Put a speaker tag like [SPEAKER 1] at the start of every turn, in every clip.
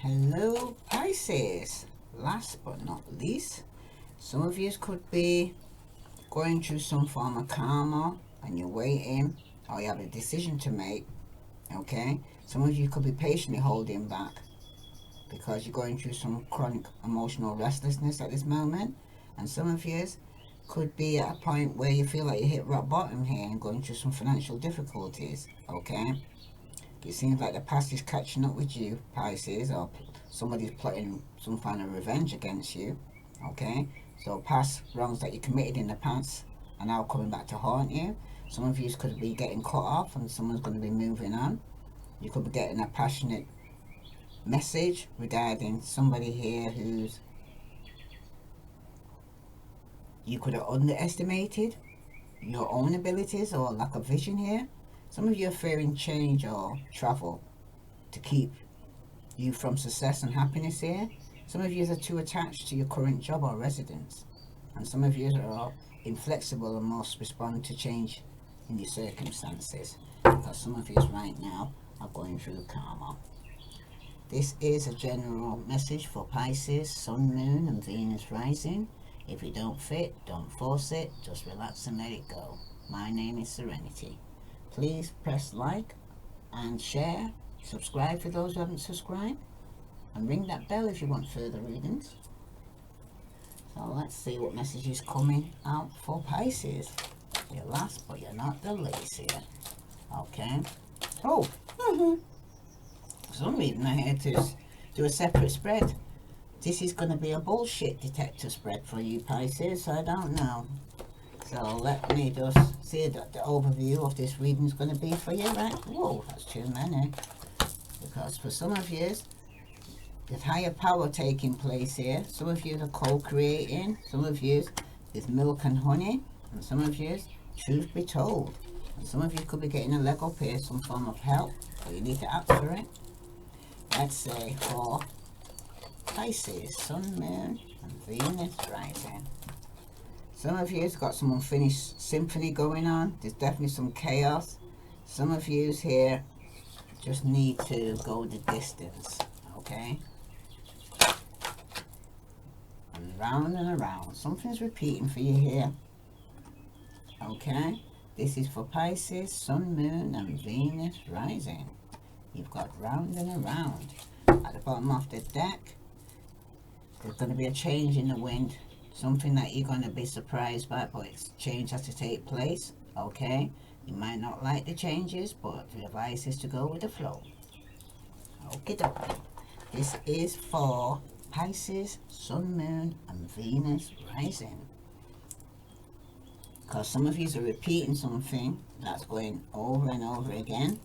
[SPEAKER 1] Hello Pisces. Last but not least, some of you could be going through some form of karma and you're waiting, or you have a decision to make. Okay, some of you could be patiently holding back because you're going through some chronic emotional restlessness at this moment, and some of you could be at a point where you feel like you hit rock bottom here and going through some financial difficulties. Okay, it seems like the past is catching up with you, Pisces, or somebody's plotting some kind of revenge against you. Okay, so past wrongs that you committed in the past are now coming back to haunt you. Some of you could be getting cut off and someone's going to be moving on. You could be getting a passionate message regarding somebody here who's you could have underestimated your own abilities or lack of vision here. Some of you are fearing change or travel to keep you from success and happiness here. Some of you are too attached to your current job or residence, and some of you are inflexible and must respond to change in your circumstances, because some of you right now are going through karma. This is a general message for Pisces, Sun, Moon and Venus rising. If you don't fit, don't force it, just relax and let it go. My name is Serenity. Please press like and share, subscribe for those who haven't subscribed, and ring that bell if you want further readings. So let's see what message is coming out for Pisces. You're last but you're not the least here. Okay. Oh, for some reason I had to do a separate spread. This is going to be a bullshit detector spread for you Pisces, I don't know. So let me just see that the overview of this reading is going to be for you, right? Whoa, that's too many. Because for some of you, there's higher power taking place here. Some of you are co-creating. Some of you is milk and honey. And some of you, truth be told. And some of you could be getting a leg up here, some form of help. But you need to ask for it. Let's say for Pisces, Sun, Moon and Venus rising. Some of you have got some unfinished symphony going on. There's definitely some chaos. Some of you here just need to go the distance. Okay? And around. Something's repeating for you here. Okay? This is for Pisces, Sun, Moon and Venus rising. You've got round and around. At the bottom of the deck, there's going to be a change in the wind. Something that you're going to be surprised by, but change has to take place. Okay? You might not like the changes, but the advice is to go with the flow. Okay, this is for Pisces, Sun, Moon and Venus rising. Because some of you are repeating something that's going over and over again.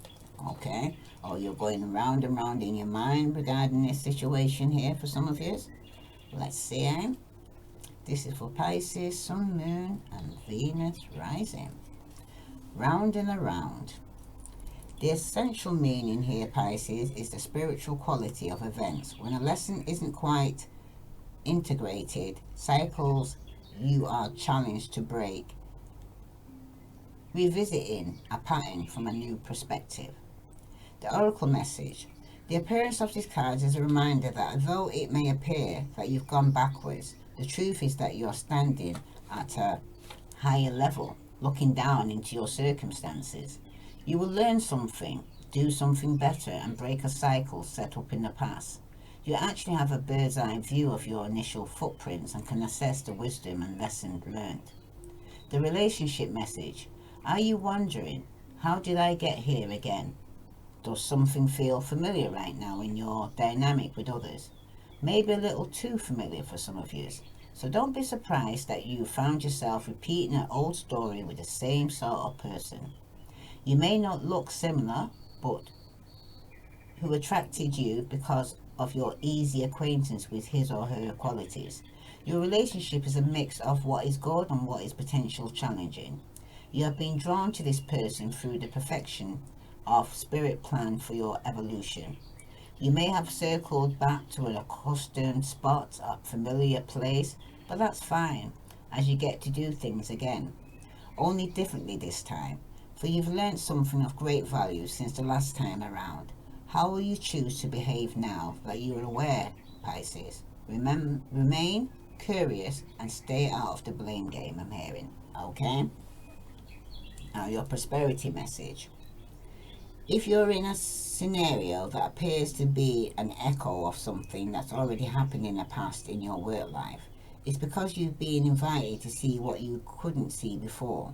[SPEAKER 1] Okay? Or you're going round and round in your mind regarding this situation here for some of you. Let's see. This is for Pisces, Sun, Moon and Venus rising. Round and around. The essential meaning here, Pisces, is the spiritual quality of events. When a lesson isn't quite integrated, cycles you are challenged to break, revisiting a pattern from a new perspective. The Oracle message. The appearance of these cards is a reminder that although it may appear that you've gone backwards, the truth is that you're standing at a higher level, looking down into your circumstances. You will learn something, do something better, and break a cycle set up in the past. You actually have a bird's eye view of your initial footprints and can assess the wisdom and lessons learned. The relationship message. Are you wondering, how did I get here again? Does something feel familiar right now in your dynamic with others? Maybe a little too familiar for some of you. So don't be surprised that you found yourself repeating an old story with the same sort of person. You may not look similar, but who attracted you because of your easy acquaintance with his or her qualities. Your relationship is a mix of what is good and what is potentially challenging. You have been drawn to this person through the perfection of spirit plan for your evolution. You may have circled back to an accustomed spot, a familiar place, but that's fine, as you get to do things again. Only differently this time, for you've learned something of great value since the last time around. How will you choose to behave now that you are aware, Pisces? Remain curious and stay out of the blame game, I'm hearing. Okay? Now, your prosperity message. If you're in a scenario that appears to be an echo of something that's already happened in the past in your work life, it's because you've been invited to see what you couldn't see before.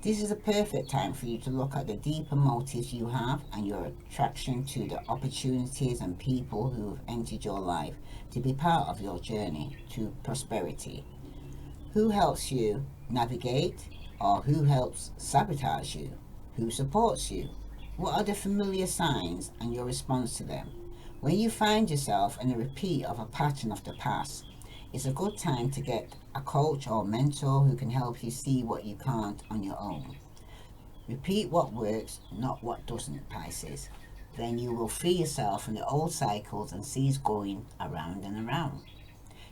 [SPEAKER 1] This is a perfect time for you to look at the deeper motives you have and your attraction to the opportunities and people who have entered your life to be part of your journey to prosperity. Who helps you navigate, or who helps sabotage you? Who supports you? What are the familiar signs and your response to them? When you find yourself in a repeat of a pattern of the past, it's a good time to get a coach or mentor who can help you see what you can't on your own. Repeat what works, not what doesn't, Pisces. Then you will free yourself from the old cycles and cease going around and around.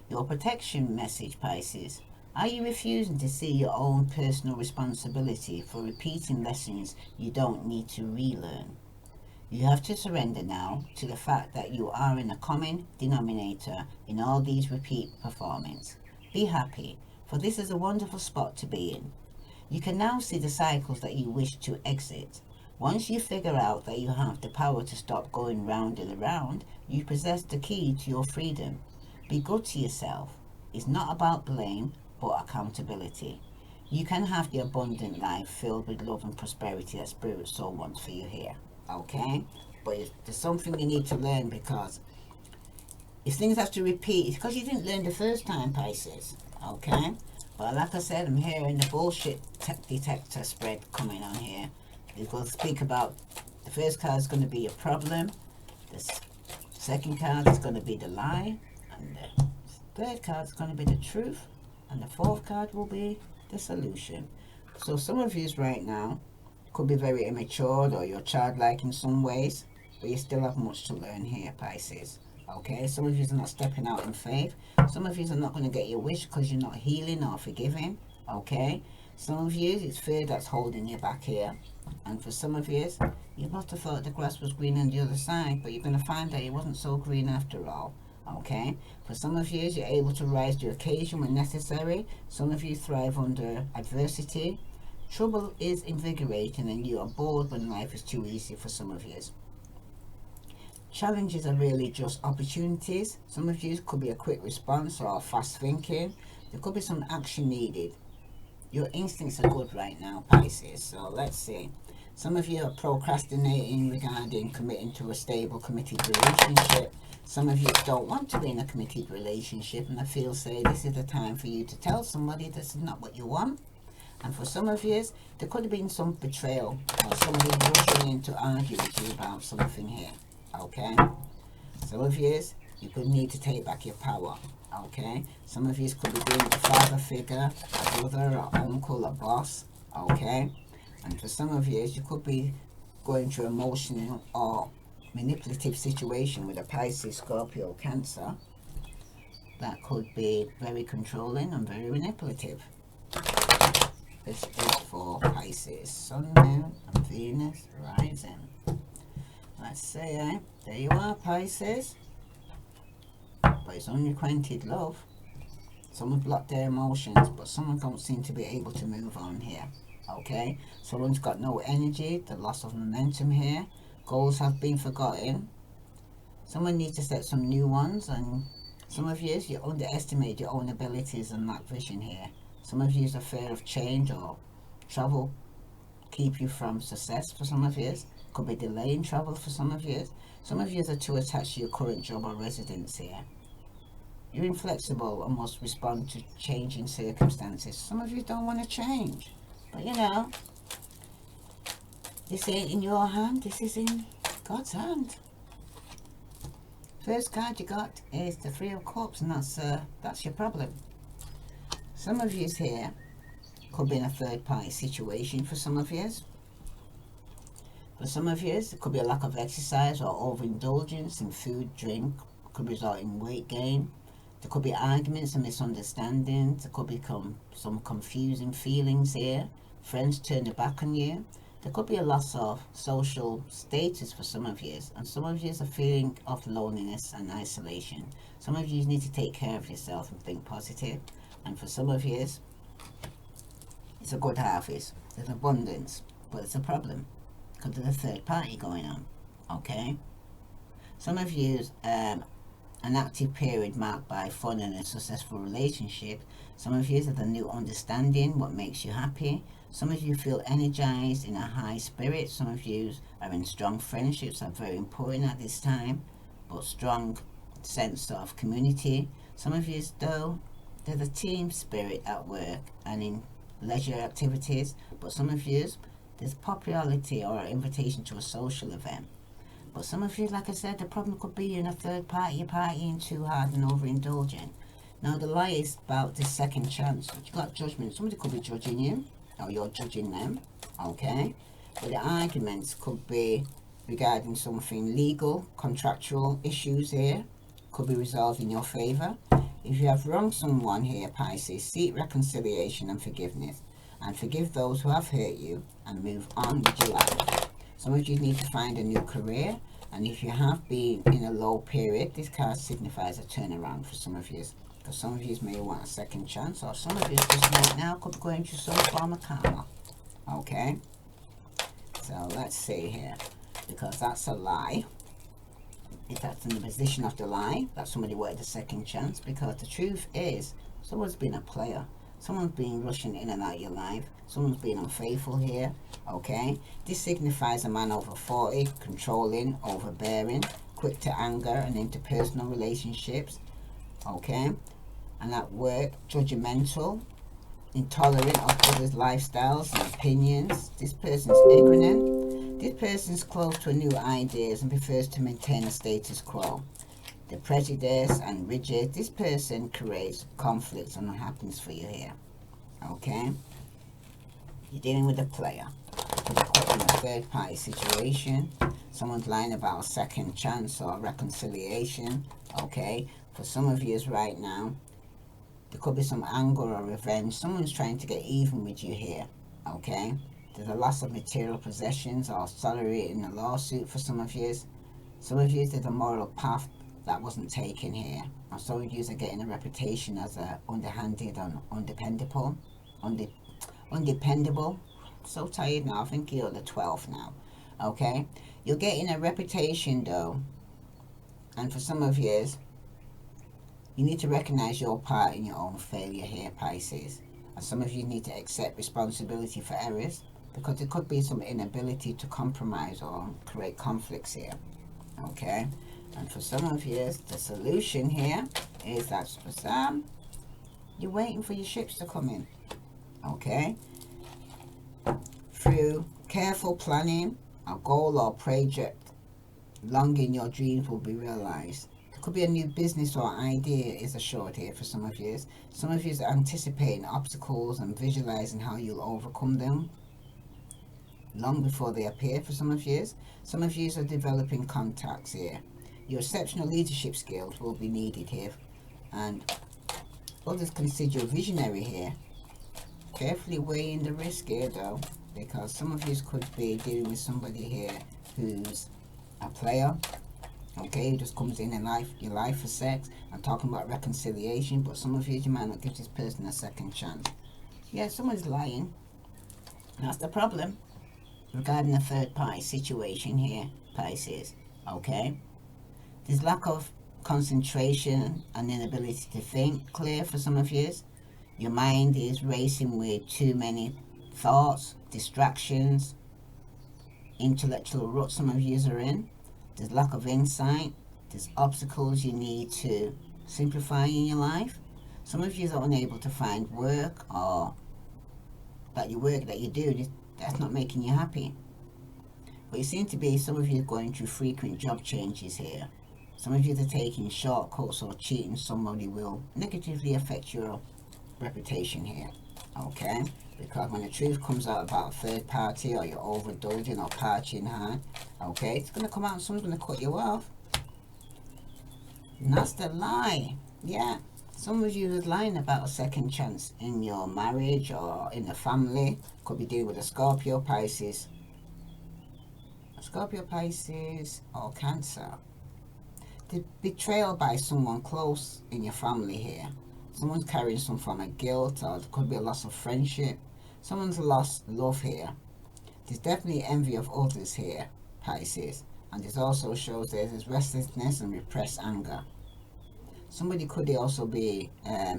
[SPEAKER 1] Your protection message, Pisces. Are you refusing to see your own personal responsibility for repeating lessons you don't need to relearn? You have to surrender now to the fact that you are in a common denominator in all these repeat performances. Be happy, for this is a wonderful spot to be in. You can now see the cycles that you wish to exit. Once you figure out that you have the power to stop going round and around, you possess the key to your freedom. Be good to yourself. It's not about blame, but accountability. You can have the abundant life filled with love and prosperity that Spirit Soul wants for you here. Okay? But there's something you need to learn, because if things have to repeat, it's because you didn't learn the first time, Pisces. Okay? But like I said, I'm hearing the bullshit detector spread coming on here. We're going to speak about the first card is going to be a problem, the second card is going to be the lie, and the third card is going to be the truth, and the fourth card will be the solution. So some of you right now could be very immature, or you're childlike in some ways, but you still have much to learn here, Pisces. Okay, some of you are not stepping out in faith. Some of you are not going to get your wish because you're not healing or forgiving. Okay, some of you, it's fear that's holding you back here. And for some of you, you must have thought the grass was green on the other side, but you're going to find that it wasn't so green after all. Okay, for some of you, you're able to rise to the occasion when necessary. Some of you thrive under adversity. Trouble is invigorating, and you are bored when life is too easy for some of you. Challenges are really just opportunities. Some of you could be a quick response or fast thinking. There could be some action needed. Your instincts are good right now, Pisces. So let's see. Some of you are procrastinating regarding committing to a stable, committed relationship. Some of you don't want to be in a committed relationship, and I feel say this is the time for you to tell somebody this is not what you want. And for some of you, there could have been some betrayal, or somebody rushing in to argue with you about something here. Okay? Some of you could need to take back your power. Okay? Some of you could be being a father figure, a brother, or uncle, a boss. Okay? And for some of you could be going through emotional or manipulative situation with a Pisces, Scorpio, Cancer. That could be very controlling and very manipulative. This is for Pisces, Sun, Moon, and Venus rising. Let's say, there you are, Pisces. But it's unrequited love. Someone blocked their emotions, but someone don't seem to be able to move on here. Okay? Someone's got no energy, the loss of momentum here. Goals have been forgotten. Someone needs to set some new ones, and some of you underestimate your own abilities and lack vision here. Some of you, a fear of change or travel keep you from success for some of you. Could be delaying travel for some of you. Some of you are too attached to your current job or residence here. You're inflexible and must respond to changing circumstances. Some of you don't want to change. But this ain't in your hand, this is in God's hand. First card you got is the Three of Cups, and that's your problem. Some of you here could be in a third party situation for some of you. For some of you, it could be a lack of exercise or overindulgence in food, drink, could result in weight gain. There could be arguments and misunderstandings. There could become some confusing feelings here. Friends turn their back on you. There could be a loss of social status for some of you, and some of you is a feeling of loneliness and isolation. Some of you need to take care of yourself and think positive, and for some of you, it's a good harvest. There's abundance, but it's a problem because there's a third party going on. Okay, some of you an active period marked by fun and a successful relationship. Some of you have a new understanding what makes you happy. Some of you feel energized in a high spirit. Some of you are in strong friendships are very important at this time, but strong sense of community. Some of you though, there's a team spirit at work and in leisure activities, but some of you there's popularity or an invitation to a social event. But some of you, like I said, the problem could be you're in a third party, you're partying too hard and overindulging. Now the lie is about this second chance. You got judgment. Somebody could be judging you, or you're judging them. Okay, but the arguments could be regarding something legal, contractual issues here. Could be resolved in your favor. If you have wronged someone here, Pisces, seek reconciliation and forgiveness, and forgive those who have hurt you, and move on with your life. Some of you need to find a new career, and if you have been in a low period, this card signifies a turnaround for some of you. Because some of you may want a second chance, or some of you just right now could be going through some form of karma. Okay? So let's see here. Because that's a lie. If that's in the position of the lie, that somebody wanted a second chance. Because the truth is, someone's been a player. Someone's been rushing in and out of your life. Someone's been unfaithful here. Okay? This signifies a man over 40, controlling, overbearing, quick to anger and interpersonal relationships. Okay? And at work, judgmental, intolerant of others' lifestyles and opinions. This person's ignorant. This person's close to new ideas and prefers to maintain a status quo. The prejudice and rigid. This person creates conflicts and unhappiness for you here. Okay? You're dealing with a player. You're caught in a third party situation. Someone's lying about a second chance or reconciliation. Okay? For some of you right now, there could be some anger or revenge. Someone's trying to get even with you here. Okay? There's a loss of material possessions or salary in a lawsuit for some of you. Some of you, there's a moral path that wasn't taken here. And some of you are getting a reputation as a underhanded and undependable. Undependable. So tired now. I think you're the 12th now. Okay? You're getting a reputation though. And for some of you, you need to recognize your part in your own failure here, Pisces. And some of you need to accept responsibility for errors, because there could be some inability to compromise or create conflicts here. Okay? And for some of you, the solution here is that for some, you're waiting for your ships to come in. Okay? Through careful planning, a goal or project long in your dreams will be realized. There could be a new business or idea is assured here for some of you. Some of you are anticipating obstacles and visualizing how you'll overcome them long before they appear for some of you. Some of you are developing contacts here. Your exceptional leadership skills will be needed here, and others consider you a visionary here. Carefully weighing the risk here though, because some of you could be dealing with somebody here who's a player, okay, who just comes in your life for sex and talking about reconciliation, but some of you might not give this person a second chance. Yeah, someone's lying. That's the problem regarding the third party situation here, Pisces. Okay? There's lack of concentration and inability to think clear for some of you. Your mind is racing with too many thoughts, distractions, intellectual rut some of you are in. There's lack of insight. There's obstacles you need to simplify in your life. Some of you are unable to find work, or that your work that you do, that's not making you happy. But you seem to be, some of you are going through frequent job changes here. Some of you are taking shortcuts or cheating somebody will negatively affect your reputation here. Okay? Because when the truth comes out about a third party, or you're overindulging or partying hard, okay, it's going to come out and someone's going to cut you off. And that's the lie. Yeah. Some of you is lying about a second chance in your marriage or in the family. Could be dealing with a Scorpio, Pisces, Scorpio, Pisces, or Cancer. The betrayal by someone close in your family here. Someone's carrying some form of guilt, or there could be a loss of friendship. Someone's lost love here. There's definitely envy of others here, Pisces. And this also shows there's restlessness and repressed anger. Somebody could also be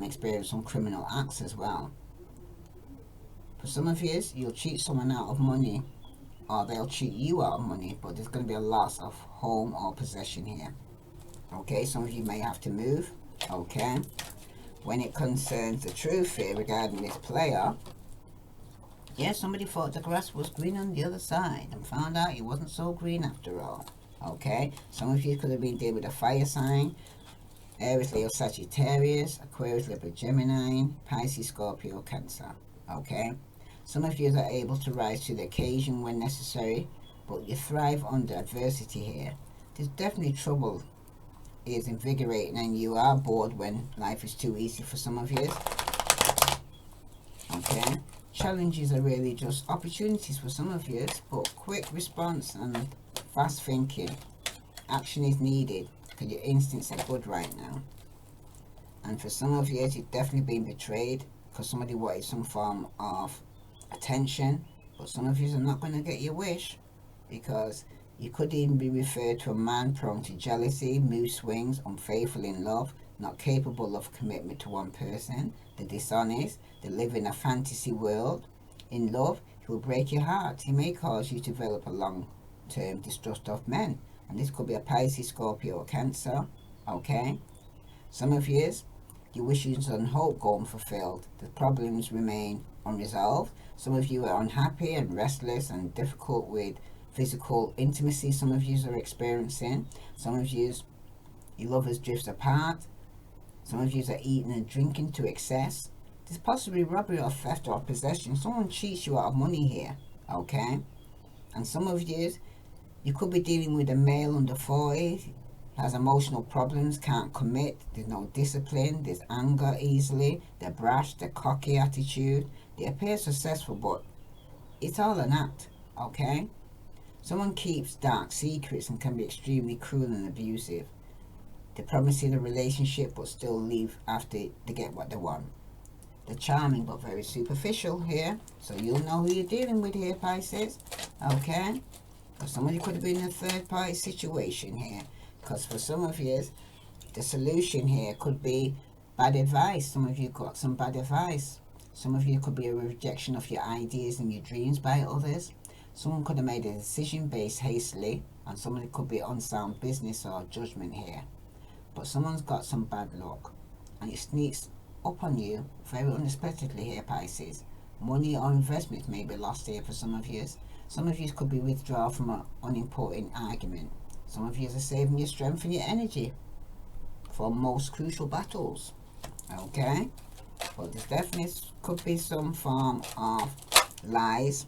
[SPEAKER 1] experiencing some criminal acts as well. For some of you, you'll cheat someone out of money, or they'll cheat you out of money, but there's going to be a loss of home or possession here. Okay, some of you may have to move. Okay, when it concerns the truth here regarding this player, yeah, somebody thought the grass was green on the other side and found out it wasn't so green after all. Okay, some of you could have been dealing with a fire sign, Aries, Leo, Sagittarius, Aquarius, Libra, Gemini, Pisces, Scorpio, Cancer. Okay, some of you are able to rise to the occasion when necessary, but you thrive under adversity here. There's definitely trouble is invigorating, and you are bored when life is too easy for some of you. Okay, challenges are really just opportunities for some of you, but quick response and fast thinking. Action is needed because your instincts are good right now. And for some of you, you've definitely been betrayed because somebody wanted some form of attention, but some of you are not going to get your wish, because you could even be referred to a man prone to jealousy, mood swings, unfaithful in love, not capable of commitment to one person, the dishonest, they live in a fantasy world. In love, he will break your heart. He may cause you to develop a long-term distrust of men. And this could be a Pisces, Scorpio, or Cancer. Okay? Some of you, your wishes and hope go unfulfilled. The problems remain unresolved. Some of you are unhappy and restless and difficult with physical intimacy. Some of you are experiencing. Some of you, your lovers drift apart. Some of you are eating and drinking to excess. There's possibly robbery or theft or possession. Someone cheats you out of money here. Okay? And some of you could be dealing with a male under 40, has emotional problems, can't commit, there's no discipline, there's anger easily, they're brash, they're cocky attitude, they appear successful, but it's all an act. Okay? Someone keeps dark secrets and can be extremely cruel and abusive. They promise you a relationship but still leave after they get what they want. They're charming but very superficial here, so you'll know who you're dealing with here, Pisces. Okay? Because somebody could have been in a third party situation here. Because for some of you, the solution here could be bad advice. Some of you got some bad advice. Some of you could be a rejection of your ideas and your dreams by others. Someone could have made a decision based hastily, and somebody could be unsound business or judgment here. But someone's got some bad luck, and it sneaks up on you very unexpectedly here, Pisces. Money or investments may be lost here for some of you. Some of you could be withdrawn from an unimportant argument. Some of you are saving your strength and your energy for most crucial battles. Okay? But there definitely could be some form of lies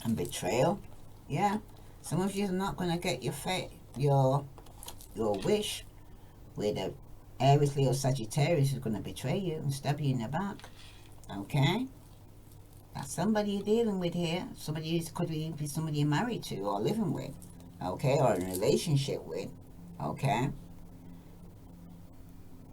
[SPEAKER 1] and betrayal. Yeah? Some of you are not going to get your wish, with a Aries, Leo, Sagittarius is going to betray you and stab you in the back. Okay? That's somebody you're dealing with here. Somebody could be somebody you're married to or living with. Okay? Or in a relationship with. Okay?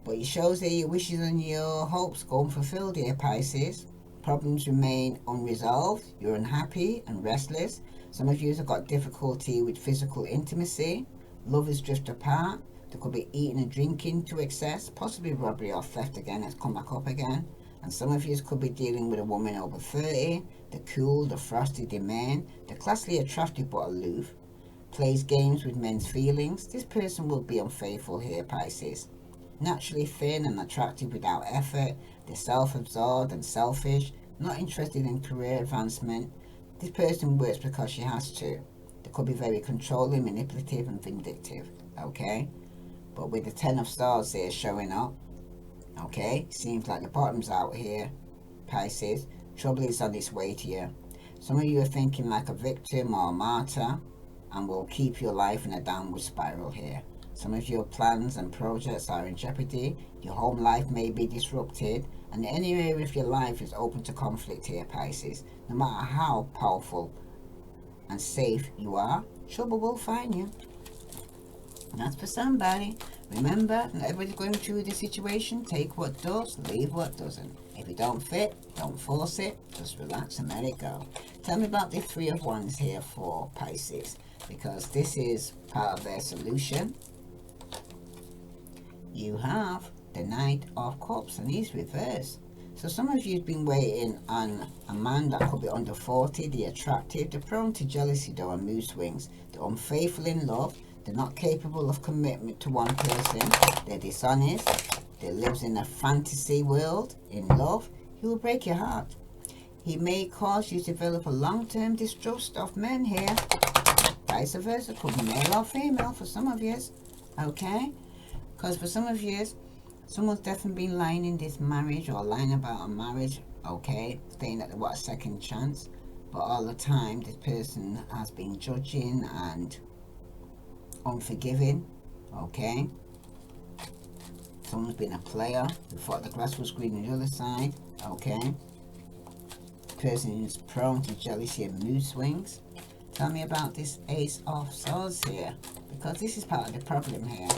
[SPEAKER 1] But it shows that your wishes and your hopes go unfulfilled here, Pisces. Problems remain unresolved. You're unhappy and restless. Some of you have got difficulty with physical intimacy. Lovers drift apart. There could be eating and drinking to excess, possibly robbery or theft again. It's come back up again. And some of you could be dealing with a woman over 30. They're cool, they're frosty, they're mean. They're classically attractive but aloof. Plays games with men's feelings. This person will be unfaithful here, Pisces. Naturally thin and attractive without effort. They're self-absorbed and selfish. Not interested in career advancement. This person works because she has to. They could be very controlling, manipulative and vindictive. Okay? But with the 10 of Swords there showing up, okay, seems like the bottom's out here, Pisces. Trouble is on its way to you. Some of you are thinking like a victim or a martyr and will keep your life in a downward spiral here. Some of your plans and projects are in jeopardy. Your home life may be disrupted, and any area of your life is open to conflict here, Pisces. No matter how powerful and safe you are, trouble will find you. That's for somebody. Remember, not everybody's going through this situation. Take what does, leave what doesn't. If it don't fit, don't force it. Just relax and let it go. Tell me about the Three of Wands here for Pisces, because this is part of their solution. You have the Knight of Cups, and he's reversed. So some of you have been waiting on a man that could be under 40, the attractive, the prone to jealousy though and mood swings, the unfaithful in love, they're not capable of commitment to one person, they're dishonest, they lives in a fantasy world, in love, he will break your heart. He may cause you to develop a long-term distrust of men here. Vice versa, could be male or female for some of you, okay? Because for some of you, someone's definitely been lying in this marriage or lying about a marriage, okay? Saying that they want a second chance. But all the time, this person has been judging and unforgiving, okay? Someone's been a player who thought the grass was green on the other side, okay? Person is prone to jealousy and mood swings. Tell me about this Ace of Swords here, because this is part of the problem here.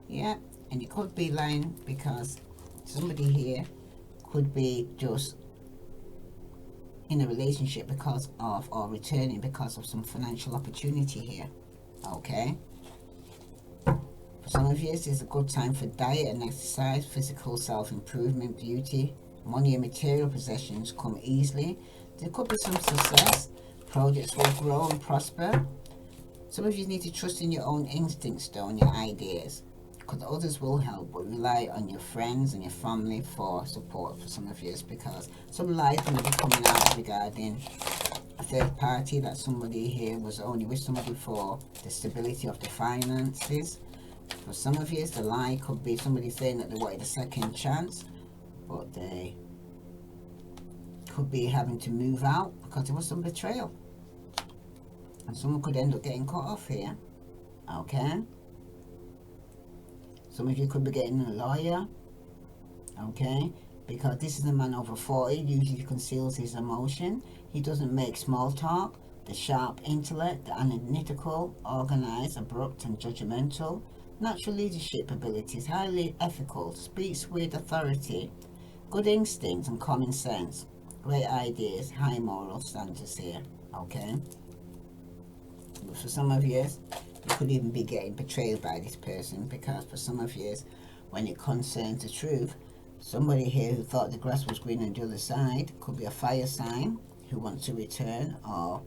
[SPEAKER 1] Yeah, and it could be lying because somebody here could be just in a relationship because of, or returning because of some financial opportunity here, okay? For some of you, this is a good time for diet and exercise, physical self-improvement, beauty. Money and material possessions come easily. There could be some success. Projects will grow and prosper. Some of you need to trust in your own instincts though, and your ideas, because others will help, but rely on your friends and your family for support for some of you, because some lies going to be coming out regarding a third party, that somebody here was only with somebody for the stability of the finances. For some of you, the lie could be somebody saying that they wanted a second chance, but they could be having to move out because there was some betrayal. And someone could end up getting cut off here, okay? Some of you could be getting a lawyer, okay? Because this is a man over 40, usually conceals his emotion. He doesn't make small talk. The sharp intellect, the analytical, organized, abrupt and judgmental. Natural leadership abilities, highly ethical, speaks with authority. Good instincts and common sense. Great ideas, high moral standards here, okay? But for some of you, you could even be getting betrayed by this person, because for some of you, when it concerns the truth, somebody here who thought the grass was green on the other side could be a fire sign who wants to return, or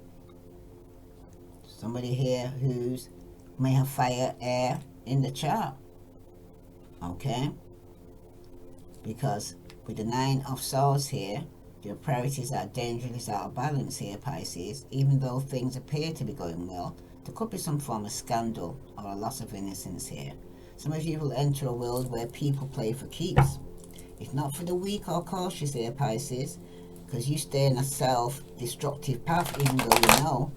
[SPEAKER 1] somebody here who's may have fire, air in the chart, okay? Because with the Nine of Swords here, your priorities are dangerously out of balance here, Pisces. Even though things appear to be going well, there could be some form of scandal or a loss of innocence here. Some of you will enter a world where people play for keeps. It's not for the weak or cautious here, Pisces, because you stay in a self-destructive path even though you know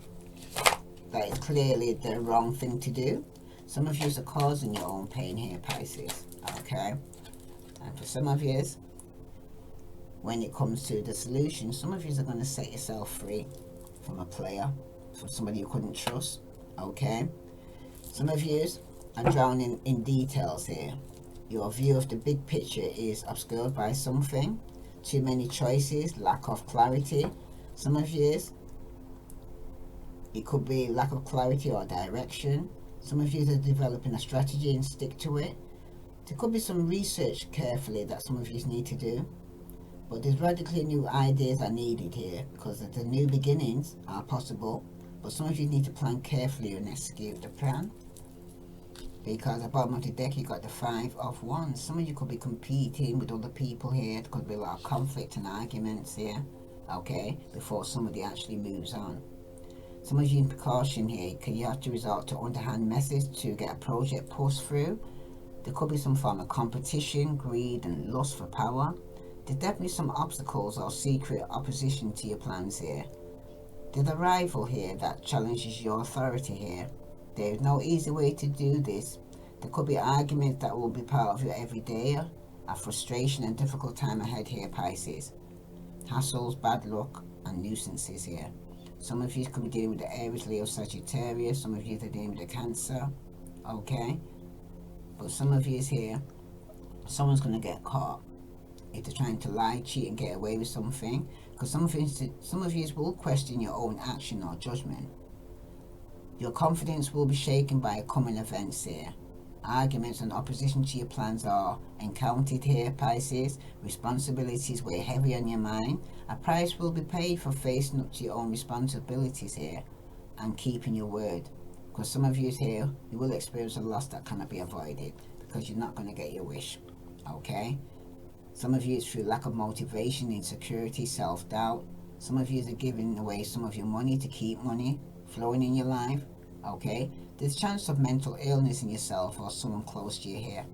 [SPEAKER 1] that it's clearly the wrong thing to do. Some of you are causing your own pain here, Pisces, okay? And for some of you, when it comes to the solution, some of you are going to set yourself free from a player, from somebody you couldn't trust, okay? Some of you are drowning in details here. Your view of the big picture is obscured by something. Too many choices, lack of clarity. Some of you, it could be lack of clarity or direction. Some of you are developing a strategy and stick to it. There could be some research carefully that some of you need to do. But there's radically new ideas are needed here, because the new beginnings are possible. But some of you need to plan carefully and execute the plan. Because at the bottom of the deck, you got the Five of Wands. Some of you could be competing with other people here. There could be a lot of conflict and arguments here, okay, before somebody actually moves on. Some of you in precaution here, you have to resort to underhand methods to get a project pushed through. There could be some form of competition, greed and lust for power. There's definitely some obstacles or secret opposition to your plans here. There's a rival here that challenges your authority here. There's no easy way to do this. There could be arguments that will be part of your everyday, a frustration and difficult time ahead here, Pisces. Hassles, bad luck and nuisances here. Some of you could be dealing with the Aries, Leo, Sagittarius. Some of you are dealing with the Cancer. Okay? But some of you is here, someone's going to get caught. If they're trying to lie, cheat, and get away with something. Because some of you will question your own action or judgment. Your confidence will be shaken by coming events here. Arguments and opposition to your plans are encountered here, Pisces. Responsibilities weigh heavy on your mind. A price will be paid for facing up to your own responsibilities here and keeping your word. Because some of you here, you will experience a loss that cannot be avoided because you're not going to get your wish. Okay? Some of you it's through lack of motivation, insecurity, self-doubt. Some of you are giving away some of your money to keep money flowing in your life. Okay? There's a chance of mental illness in yourself or someone close to you here.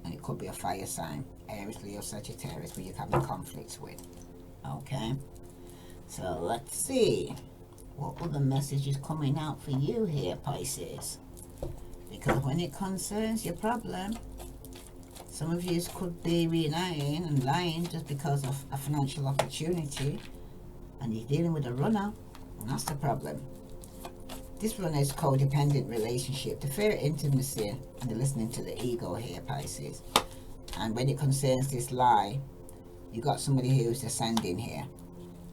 [SPEAKER 1] And it could be a fire sign, Aries, Leo, Sagittarius, where you're having conflicts with. Okay? So let's see. What other message is coming out for you here, Pisces? Because when it concerns your problem, some of you could be reuniting and lying just because of a financial opportunity, and you're dealing with a runner, and that's the problem. This runner is codependent relationship, the fear of intimacy, and the listening to the ego here, Pisces. And when it concerns this lie, you got somebody who's ascending here.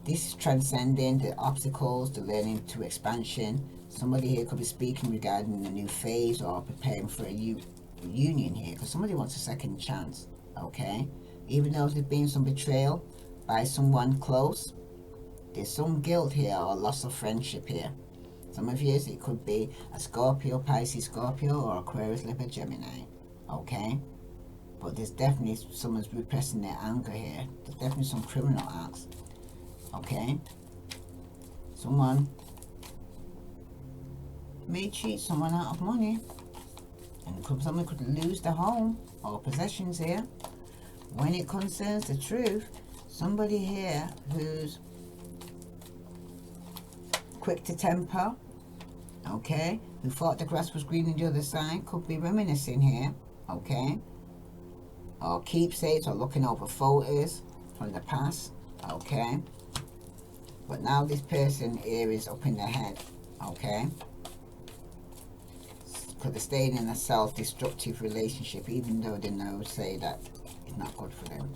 [SPEAKER 1] This is transcending the obstacles, the learning to expansion. Somebody here could be speaking regarding a new phase or preparing for a new union here, because somebody wants a second chance. Okay? Even though there's been some betrayal by someone close, there's some guilt here or loss of friendship here. Some of you, it could be a Scorpio, Pisces, Scorpio, or Aquarius, Libra, Gemini. Okay? But there's definitely someone's repressing their anger here. There's definitely some criminal acts. Okay? Someone may cheat someone out of money. And someone could lose their home or possessions here. When it concerns the truth, somebody here who's quick to temper, okay, who thought the grass was green on the other side, could be reminiscing here, okay, or keepsakes or looking over photos from the past, okay. But now this person here is up in their head, okay, because they're staying in a self-destructive relationship, even though they know, say that it's not good for them.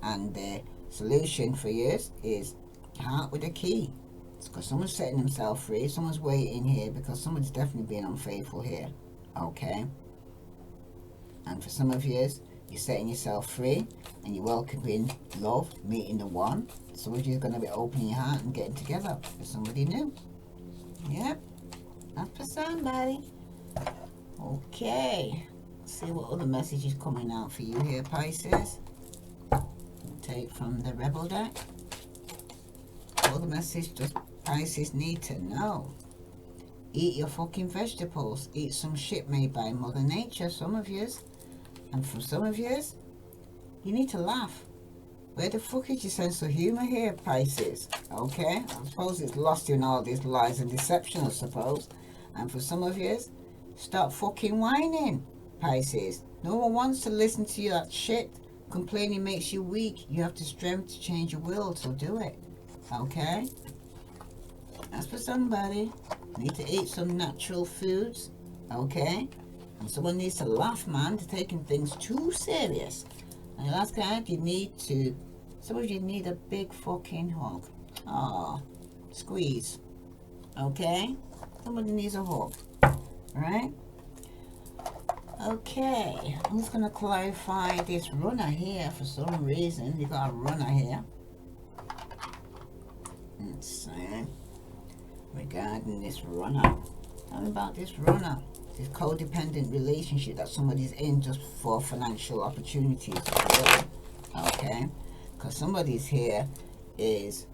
[SPEAKER 1] And the solution for you is heart with a key. It's because someone's setting themselves free, someone's waiting here because someone's definitely being unfaithful here, okay. And for some of you, you're setting yourself free and you're welcoming love, meeting the one. Some of you are going to be opening your heart and getting together with somebody new. Yep, that's for somebody. Okay, let's see what other message is coming out for you here, Pisces. We'll take from the Rebel deck. All the message does Pisces need to know. Eat your fucking vegetables. Eat some shit made by Mother Nature, some of yous. And for some of yous, you need to laugh. Where the fuck is your sense of humor here, Pisces? Okay, I suppose it's lost in all these lies and deception, I suppose. And for some of yous, stop fucking whining, Pisces. No one wants to listen to you, that shit. Complaining makes you weak. You have the strength to change your will, so do it. Okay? That's for somebody. Need to eat some natural foods. Okay? And someone needs to laugh, man. They're taking things too serious. And the last card, some of you need a big fucking hug. Aw, squeeze. Okay? Somebody needs a hug. Alright? Okay, I'm just going to clarify this runner here for some reason. You got a runner here. Let's see. Regarding this runner. Tell me about this runner. This codependent relationship that somebody's in just for financial opportunities. Okay? Because somebody's here is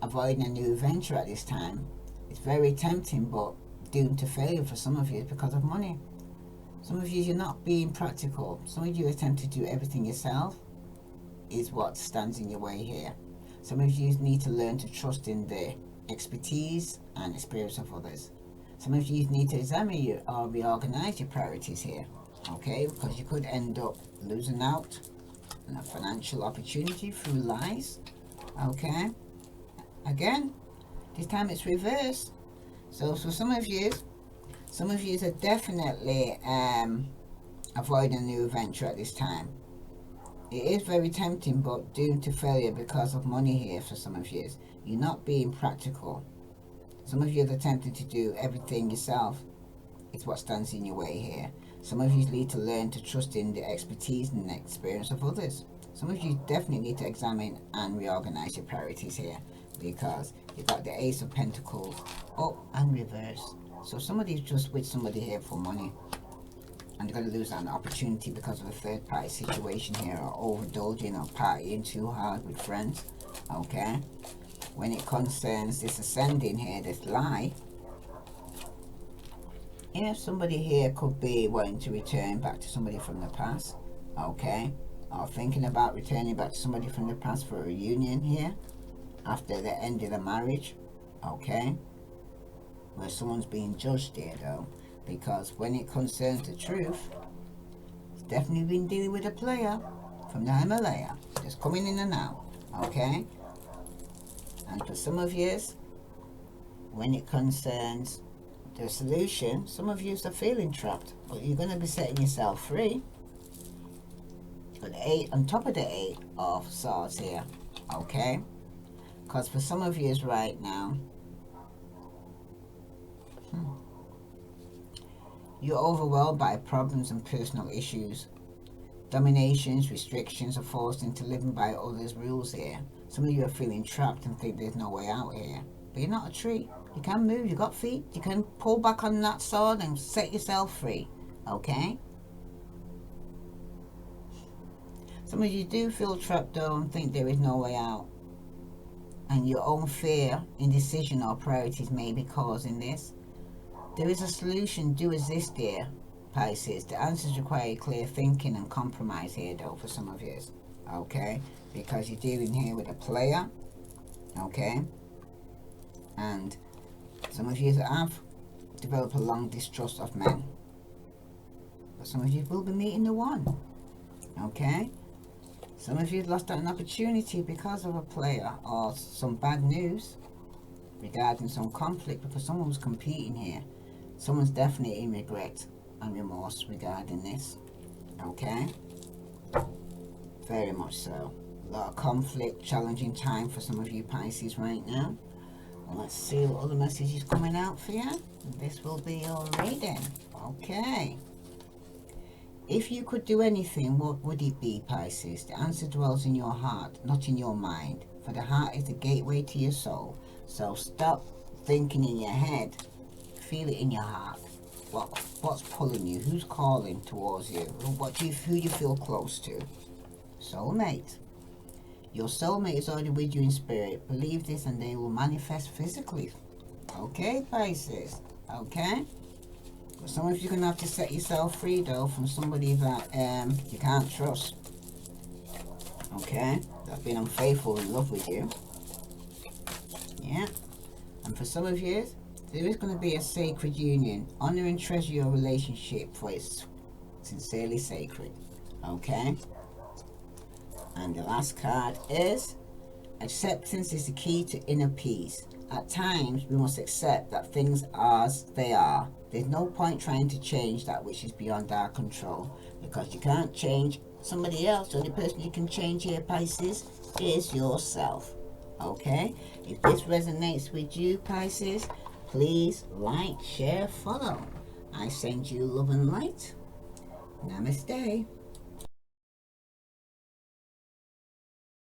[SPEAKER 1] avoiding a new venture at this time. It's very tempting, but doomed to failure for some of you because of money. Some of you, you're not being practical. Some of you attempt to do everything yourself is what stands in your way here. Some of you need to learn to trust in the expertise and experience of others. Some of you need to examine your or reorganize your priorities here, okay? Because you could end up losing out on a financial opportunity through lies, okay? Again, This time it's reversed. So for some of you are definitely avoiding a new venture at this time. It is very tempting, but doomed to failure because of money here for some of you. You're not being practical. Some of you are attempting to do everything yourself. It's what stands in your way here. Some of you need to learn to trust in the expertise and the experience of others. Some of you definitely need to examine and reorganize your priorities here, because you've got the Ace of Pentacles up and reverse. So somebody's just with somebody here for money, and they're going to lose an opportunity because of a third party situation here, or overindulging or partying too hard with friends. Okay, when it concerns this ascending here, this lie, if somebody here could be wanting to return back to somebody from the past, okay, or thinking about returning back to somebody from the past for a reunion here after the end of the marriage, okay, where someone's being judged here though, because when it concerns the truth, it's definitely been dealing with a player from the Himalaya, just coming in and out, okay. And for some of you, when it concerns the solution, some of you are feeling trapped, but you're going to be setting yourself free. Got the 8 on top of the 8 of Swords here, okay, because for some of you right now, you're overwhelmed by problems and personal issues. Dominations, restrictions are forced into living by others' rules here. Some of you are feeling trapped and think there's no way out here. But you're not a tree. You can move, you got feet. You can pull back on that sword and set yourself free. Okay? Some of you do feel trapped though and think there is no way out. And your own fear, indecision or priorities may be causing this. There is a solution do exist here, Pisces. The answers require clear thinking and compromise here though for some of you. Okay? Because you're dealing here with a player. Okay? And some of you have developed a long distrust of men. But some of you will be meeting the one. Okay? Some of you lost out an opportunity because of a player or some bad news regarding some conflict, because someone was competing here. Someone's definitely in regret and remorse regarding this. Okay? Very much so. A lot of conflict, challenging time for some of you Pisces right now. Well, let's see what other messages coming out for you. This will be your reading. Okay. If you could do anything, what would it be, Pisces? The answer dwells in your heart, not in your mind. For the heart is the gateway to your soul. So stop thinking in your head. Feel it in your heart. What's pulling you? Who's calling towards you? Who you feel close to? Soulmate. Your soulmate is already with you in spirit. Believe this and they will manifest physically. Okay, Pisces. Okay? But some of you are going to have to set yourself free though from somebody that you can't trust. Okay? That's been unfaithful in love with you. Yeah? And for some of you, there is going to be a sacred union. Honor and treasure your relationship, for it's sincerely sacred. Okay? And the last card is acceptance is the key to inner peace. At times, we must accept that things are as they are. There's no point trying to change that which is beyond our control, because you can't change somebody else. The only person you can change here, Pisces, is yourself. Okay? If this resonates with you, Pisces, please like, share, follow. I send you love and light. Namaste.